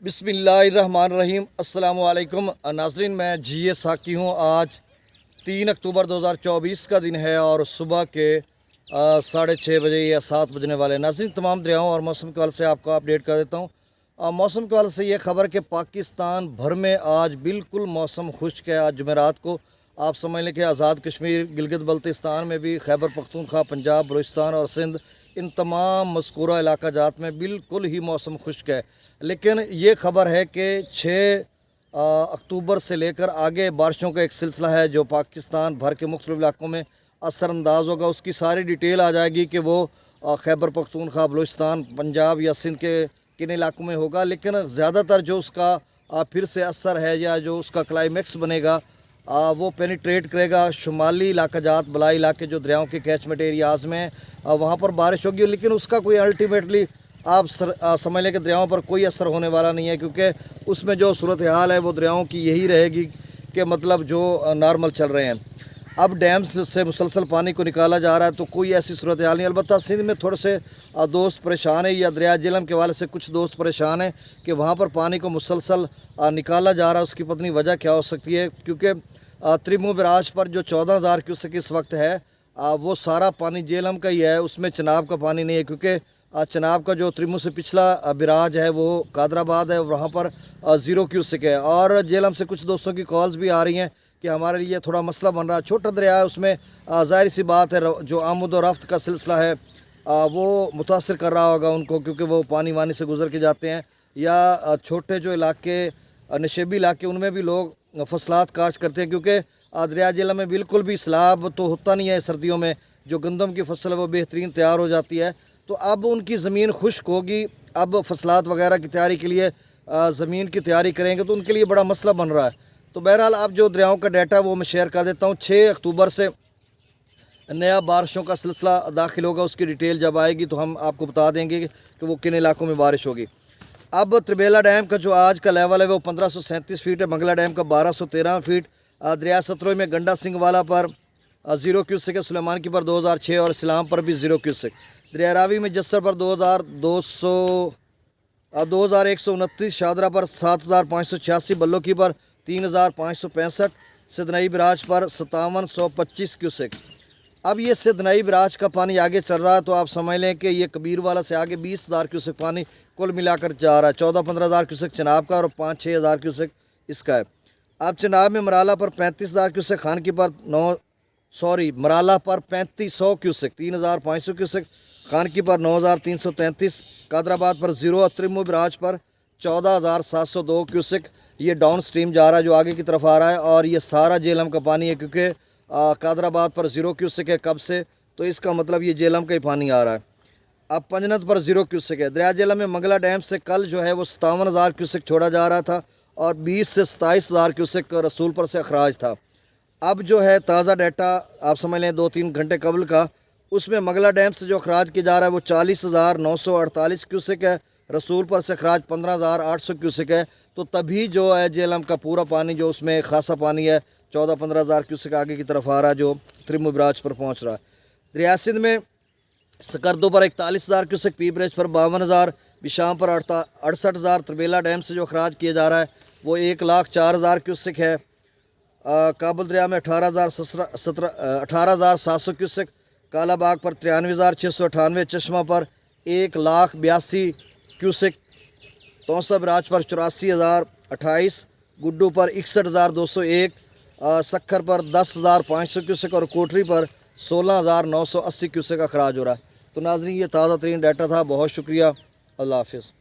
بسم اللہ الرحمن الرحیم۔ السلام علیکم ناظرین، میں جی اے ساکی ہوں۔ آج 3 اکتوبر 2024 کا دن ہے اور صبح کے 6:30 بجے یا 7 بجنے والے۔ ناظرین، تمام دریاؤں اور موسم کے حوالے سے آپ کو اپڈیٹ کر دیتا ہوں۔ موسم کے حوالے سے یہ خبر کہ پاکستان بھر میں آج بالکل موسم خشک ہے۔ آج جمعرات کو آپ سمجھ لیں کہ آزاد کشمیر، گلگت بلتستان میں بھی، خیبر پختونخوا، پنجاب، بلوچستان اور سندھ، ان تمام مذکورہ علاقہ جات میں بالکل ہی موسم خشک ہے۔ لیکن یہ خبر ہے کہ 6 اکتوبر سے لے کر آگے بارشوں کا ایک سلسلہ ہے جو پاکستان بھر کے مختلف علاقوں میں اثر انداز ہوگا۔ اس کی ساری ڈیٹیل آ جائے گی کہ وہ خیبر پختونخوا، بلوچستان، پنجاب یا سندھ کے کن علاقوں میں ہوگا۔ لیکن زیادہ تر جو اس کا پھر سے اثر ہے یا جو اس کا کلائمیکس بنے گا وہ پینیٹریٹ کرے گا شمالی علاقہ جات، بلائی علاقے جو دریاؤں کے کیچمنٹ ایریاز میں، وہاں پر بارش ہوگی۔ لیکن اس کا کوئی الٹیمیٹلی آپ سمجھ لیں کہ دریاؤں پر کوئی اثر ہونے والا نہیں ہے، کیونکہ اس میں جو صورتحال ہے وہ دریاؤں کی یہی رہے گی کہ مطلب جو نارمل چل رہے ہیں۔ اب ڈیمز سے مسلسل پانی کو نکالا جا رہا ہے تو کوئی ایسی صورتحال نہیں۔ البتہ سندھ میں تھوڑے سے دوست پریشان ہیں، یا دریا جہلم کے حوالے سے کچھ دوست پریشان ہیں کہ وہاں پر پانی کو مسلسل نکالا جا رہا ہے۔ اس کی پتہ نہیں وجہ کیا ہو سکتی ہے، کیونکہ تریمو براج پر جو 14,000 کیوسک اس وقت ہے وہ سارا پانی جہلم کا ہی ہے، اس میں چناب کا پانی نہیں ہے، کیونکہ چناب کا جو تریمو سے پچھلا براج ہے وہ قادر آباد ہے، وہاں پر 0 کیوسک ہے۔ اور جہلم سے کچھ دوستوں کی کالز بھی آ رہی ہیں کہ ہمارے لیے تھوڑا مسئلہ بن رہا ہے۔ چھوٹا دریا ہے، اس میں ظاہر سی بات ہے جو آمد و رفت کا سلسلہ ہے وہ متاثر کر رہا ہوگا ان کو، کیونکہ وہ پانی وانی سے گزر کے جاتے ہیں، یا چھوٹے جو علاقے نشیبی علاقے ان میں بھی لوگ فصلات کاشت کرتے ہیں، کیونکہ دریا جہلم میں بالکل بھی سیلاب تو ہوتا نہیں ہے سردیوں میں۔ جو گندم کی فصل ہے وہ بہترین تیار ہو جاتی ہے، تو اب ان کی زمین خشک ہوگی، اب فصلات وغیرہ کی تیاری کے لیے زمین کی تیاری کریں گے تو ان کے لیے بڑا مسئلہ بن رہا ہے۔ تو بہرحال اب جو دریاؤں کا ڈیٹا وہ میں شیئر کر دیتا ہوں۔ 6 اکتوبر سے نیا بارشوں کا سلسلہ داخل ہوگا، اس کی ڈیٹیل جب آئے گی تو ہم آپ کو بتا دیں گے کہ وہ کن علاقوں میں بارش ہوگی۔ اب تربیلا ڈیم کا جو آج کا لیول ہے وہ 1537 فیٹ ہے، منگلا ڈیم کا 1213 فیٹ، دریا ستروئی میں گنڈا سنگھ والا پر 0 کیوسک ہے، سلیمان کی پر 2006 اور اسلام پر بھی 0 کیوسک۔ دریا راوی میں جسر پر 2129، شادرہ پر 7586، بلو کی پر 3565، سدنئی براج پر 5725 کیوسک۔ اب یہ سدنئی براج کا پانی آگے چل رہا ہے تو آپ سمجھ لیں کہ یہ کبیر والا سے آگے 20,000 کیوسک پانی کل ملا کر جا رہا ہے۔ 14-15,000 کیوسک چناب کا اور 5-6,000 کیوسک اس کا ہے۔ اب چناب میں مرالہ پر 35,000 کیوسک، خان کی پر مرالہ پر 3500 کیوسک، 3,500 کیوسک، خان کی پر 9,333، قادر آباد پر 0، تریمو براج پر 14,702 کیوسک۔ یہ ڈاؤن سٹریم جا رہا ہے جو آگے کی طرف آ رہا ہے، اور یہ سارا جہلم کا پانی ہے، کیونکہ قادر آباد پر 0 کیوسک ہے کب سے، تو اس کا مطلب یہ جہلم کا ہی پانی آ رہا ہے۔ اب پنجنت پر 0 کیوسک ہے۔ دریا جہلم میں منگلا ڈیم سے کل جو ہے وہ 57,000 کیوسک چھوڑا جا رہا تھا اور 20 سے 27,000 کیوسک رسول پر سے اخراج تھا۔ اب جو ہے تازہ ڈیٹا آپ سمجھ لیں 2-3 گھنٹے قبل کا، اس میں منگلا ڈیم سے جو اخراج کیا جا رہا ہے وہ 40,948 کیوسک ہے، رسول پر سے اخراج 15,800 کیوسک ہے۔ تو تبھی جو ہے جہلم کا پورا پانی جو اس میں خاصا پانی ہے 14-15,000 کیوسک آگے کی طرف آ رہا ہے جو تریمو براج پر پہنچ رہا ہے۔ دریا سندھ میں سکردو پر 41,000 کیوسک، پی بریج پر 52,000، بشام پر 68,000، تربیلا ڈیم سے جو اخراج کیا جا رہا ہے وہ 1,04,000 کیوسک ہے۔ کابل دریا میں 18,700 کیوسک، کالا باغ پر 93,698، چشمہ پر 1,82,000 کیوسک، توسا براج پر 84,028، گڈو پر 61,201، سکھر پر 10,500 کیوسک اور کوٹری پر 16,980 کیوسک اخراج ہو رہا ہے۔ تو ناظرین یہ تازہ ترین ڈیٹا تھا، بہت شکریہ، اللہ حافظ۔